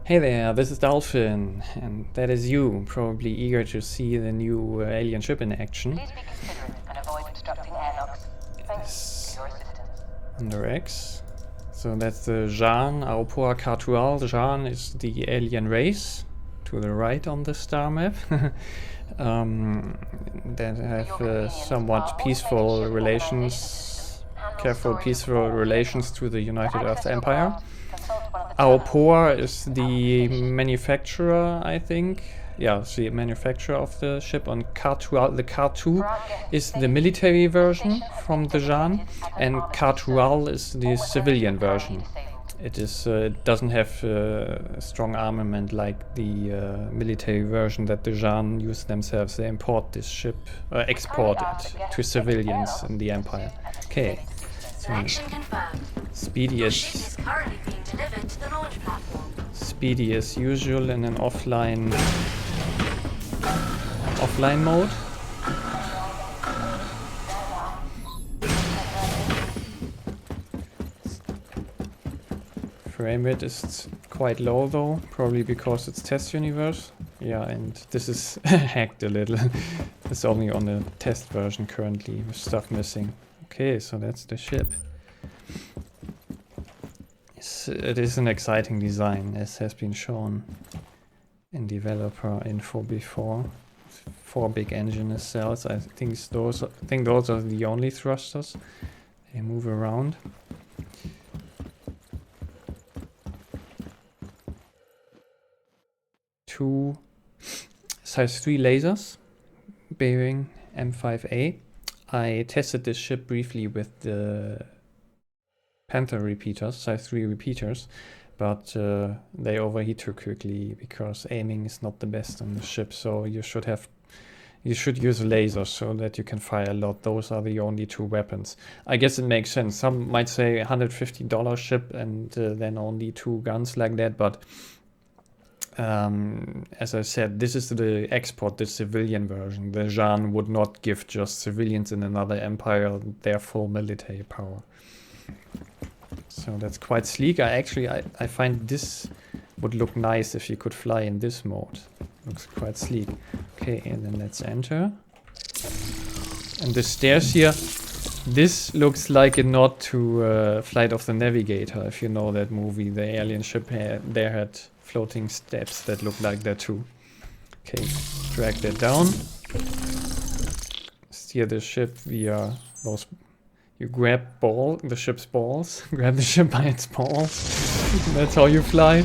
Hey there, this is Dowlphin, and that is you, probably eager to see the new alien ship in action. Please be considerate and avoid obstructing airlocks. Thanks for your assistance. Under X. So that's the Jan, Aopor, Khartu-al. Jan is the alien race, to the right on the star map. That have somewhat peaceful relations, careful peaceful relations to the United Earth Empire. Aopor is the manufacturer, I think. Yeah, it's the manufacturer of the ship. On Khartu-al, the Khartu is the military version from the Jan, and Khartu-al is the civilian version. It doesn't have strong armament like the military version that the Jan use themselves. They import this ship, export it to civilians in the Empire. Okay. Speedy as usual in an offline mode. Frame rate is quite low though, probably because it's test universe. Yeah, and this is hacked a little. It's only on the test version currently with stuff missing. Okay, so that's the ship. It is an exciting design, as has been shown in developer info before. 4 big engine nacelles. I think those are the only thrusters. They move around. 2 size 3 lasers, bearing M5A. I tested this ship briefly with the Panther repeaters, size 3 repeaters, but they overheat too quickly because aiming is not the best on the ship. So you should use lasers so that you can fire a lot. Those are the only 2 weapons. I guess it makes sense. Some might say $150 ship and then only 2 guns like that, but as I said, this is the export, the civilian version. The Jan would not give just civilians in another empire their full military power. So that's quite sleek. I find this would look nice if you could fly in this mode. Looks quite sleek. Okay, and then let's enter. And the stairs here, this looks like a nod to Flight of the Navigator, if you know that movie. The alien ship there had floating steps that look like that too. Okay, drag that down. Steer the ship via those. You grab the ship's balls. Grab the ship by its balls. That's how you fly.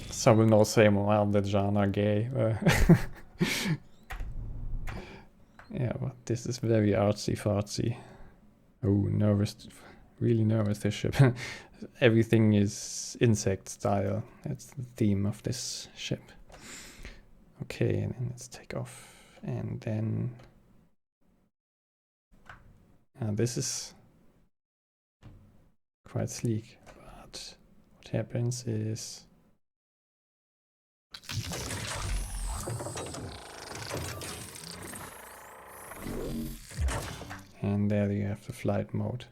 Some will now say, well, the Jan are gay. Yeah, but this is very artsy-fartsy. Oh, nervous. Really nervous, this ship. Everything is insect style. That's the theme of this ship. Okay, and then let's take off. And then... this is quite sleek, but what happens is... And there you have the flight mode.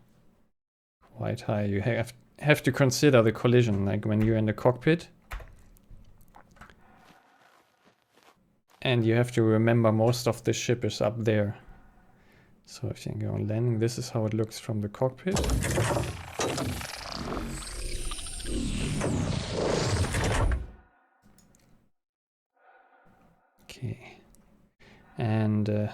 Quite high. You have to consider the collision, like when you're in the cockpit. And you have to remember most of the ship is up there. So if you go on landing, this is how it looks from the cockpit. Okay. And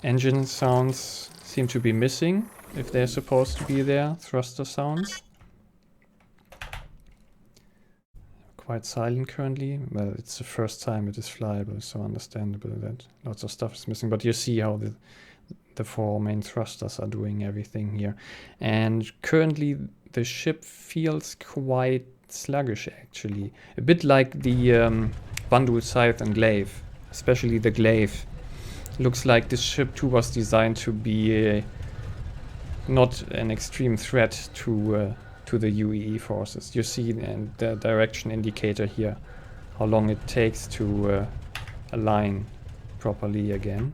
engine sounds seem to be missing if they're supposed to be there. Thruster sounds. Quite silent currently. Well, it's the first time it is flyable, so understandable that lots of stuff is missing. But you see how the 4 main thrusters are doing everything here. And currently the ship feels quite sluggish actually. A bit like the Bandul Scythe and Glaive. Especially the Glaive. Looks like this ship too was designed to be not an extreme threat to the UEE forces. You see the direction indicator here, how long it takes to align properly again.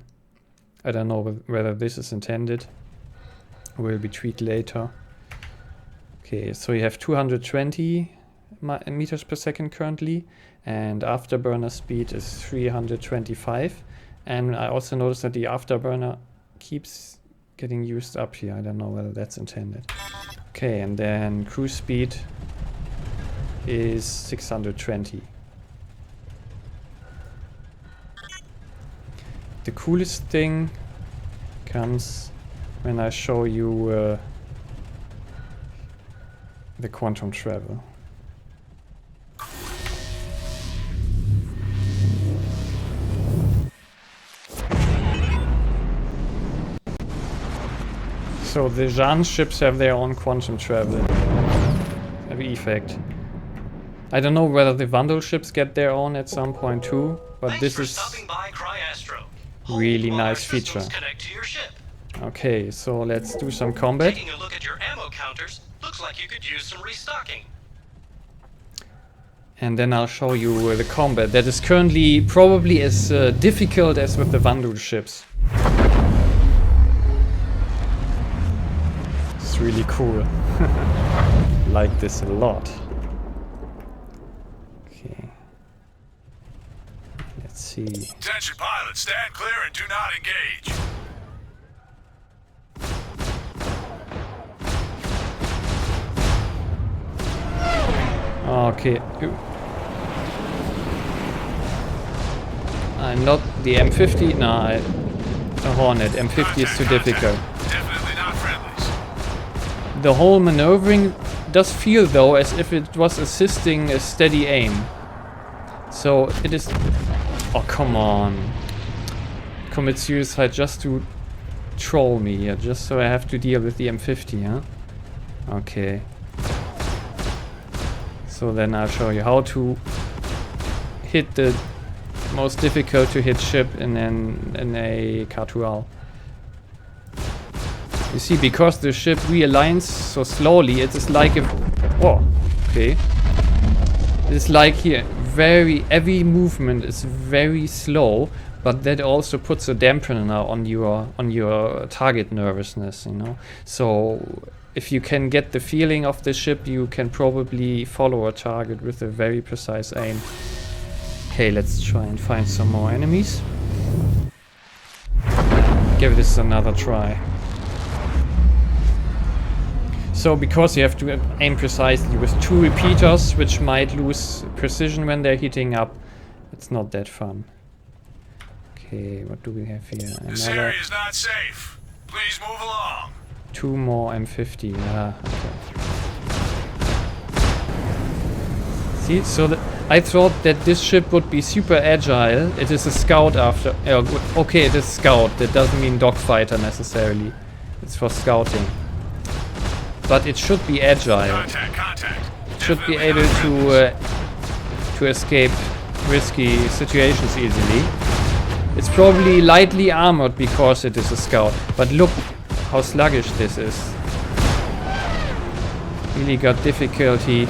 I don't know whether this is intended or will be tweaked later. Okay, so you have 220 meters per second currently, and afterburner speed is 325. And I also noticed that the afterburner keeps getting used up here. I don't know whether that's intended. Okay, and then cruise speed is 620. The coolest thing comes when I show you the quantum travel. So the Jan ships have their own quantum travel effect. I don't know whether the Vandal ships get their own at some point too, but this is really nice feature. Okay, so let's do some combat. Taking a look at your ammo counters, looks like you could use some restocking. And then I'll show you the combat that is currently probably as difficult as with the Vandal ships. It's really cool. Like this a lot. Okay. Let's see. Attention pilots, stand clear and do not engage. Okay. I'm not the M50. No, a Hornet. M50 is too difficult. Definitely not friendlies. The whole maneuvering does feel though as if it was assisting a steady aim. So it is. Oh, come on. Commit suicide just to troll me here, just so I have to deal with the M50, huh? Okay. So then I'll show you how to hit the most difficult to hit ship in a Khartu-al. You see, because the ship realigns so slowly, it is like if... Oh, okay. It's like here, every movement is very slow, but that also puts a dampener on your target nervousness, you know. So if you can get the feeling of the ship, you can probably follow a target with a very precise aim. Okay, let's try and find some more enemies. Give this another try. So because you have to aim precisely with 2 repeaters, which might lose precision when they're heating up, it's not that fun. Okay, what do we have here? This area is not safe. Please move along. 2 more M50. Yeah, okay. See, so I thought that this ship would be super agile. It is a scout after... okay, it is scout. That doesn't mean dogfighter necessarily. It's for scouting. But it should be agile. Contact. It should be able to escape risky situations easily. It's probably lightly armored because it is a scout. But look how sluggish this is. Really got difficulty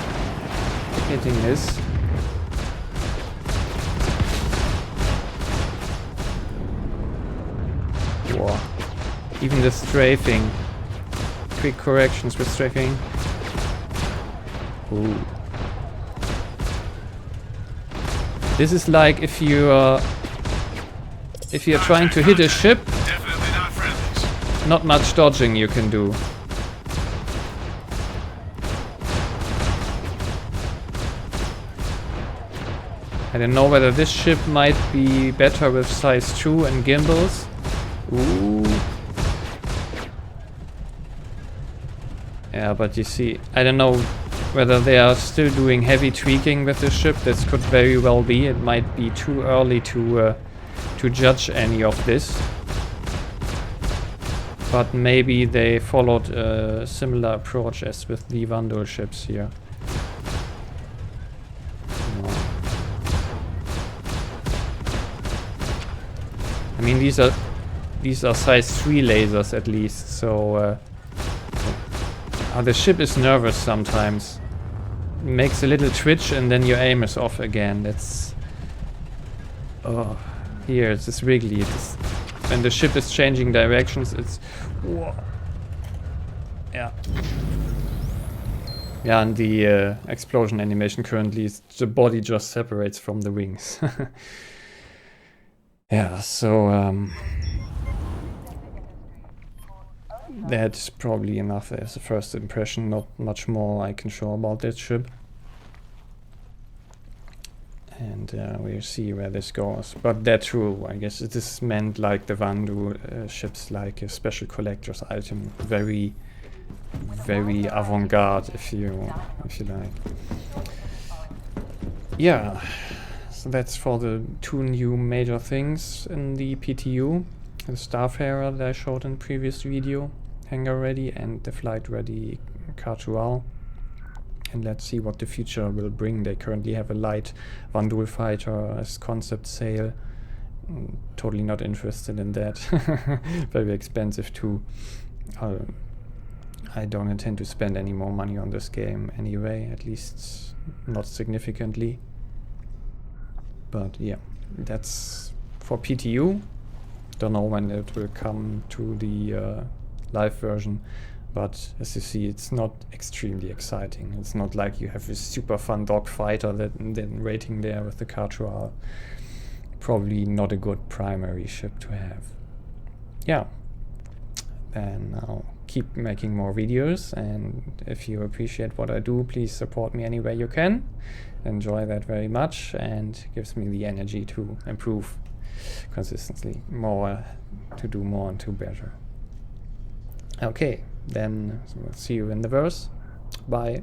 hitting this. Whoa. Even the strafing. Quick corrections with strafing. Ooh. This is like if you're trying to hit a ship, Definitely not friendlies. not much dodging you can do. I don't know whether this ship might be better with size 2 and gimbals. Ooh. Yeah, but you see, I don't know whether they are still doing heavy tweaking with the ship. This could very well be. It might be too early to judge any of this. But maybe they followed a similar approach as with the Vandal ships here. No. I mean, these are size 3 lasers at least, so the ship is nervous sometimes. It makes a little twitch and then your aim is off again. That's... Oh, here it's just wiggly. It's, when the ship is changing directions, it's... Whoa. Yeah. Yeah, and the explosion animation currently is the body just separates from the wings. Yeah, so that's probably enough as a first impression. Not much more I can show about that ship. And we'll see where this goes. But that's true, I guess it is meant like the Vandu ships, like a special collector's item. Very, very avant-garde, if you like. Yeah, so that's for the 2 new major things in the PTU. The Starfarer that I showed in the previous video, hangar ready, and the flight ready Khartu-al. And let's see what the future will bring. They currently have a light Vandul fighter as concept sale. Totally not interested in that. Very expensive too. I don't intend to spend any more money on this game anyway, at least not significantly. But yeah, that's for PTU. Don't know when it will come to the live version. But as you see, it's not extremely exciting. It's not like you have a super fun dogfighter that then waiting there with the Khartu-al. Probably not a good primary ship to have. Yeah. And I'll keep making more videos, and if you appreciate what I do, please support me any way you can. Enjoy that very much, and gives me the energy to improve consistently, more, to do more and to better. Okay, then we'll see you in the verse. Bye.